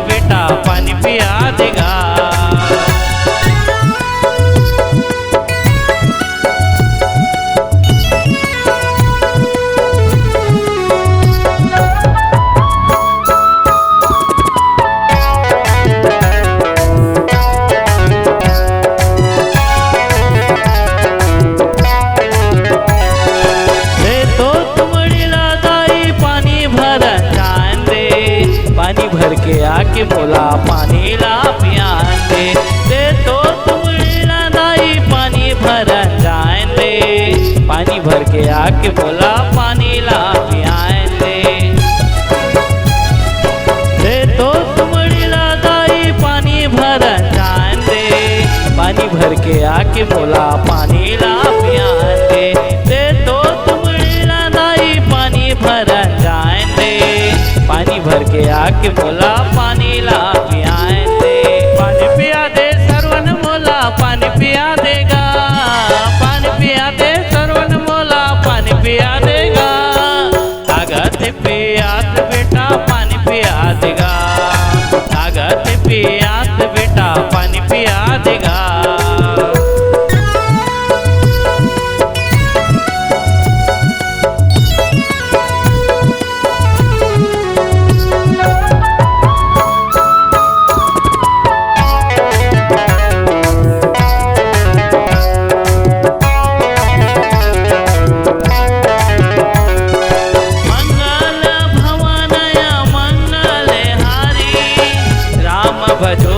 बेटा पानी पिया देगा। पानी भर के आके बोला पानी ला पियान दे तो तुमड़ा दाई पानी भर जान दे। पानी भर के आके बोला पानी ला पियान दे तो तुमड़ा दाई पानी भर जान दे। पानी भर के आके बोला पानी ला पियान दे तो तुमड़ा दाई पानी भर जान दे। पानी भर के आके बोला पानी ला पियाए दे। पानी पिया दे सरवन मोला पानी पिया देगा। पानी पिया दे सरवन मोला पानी पिया देगा। ताकत पियात बेटा पानी पिया देगा। ताकत पियात बेटा पानी पिया देगा। भजो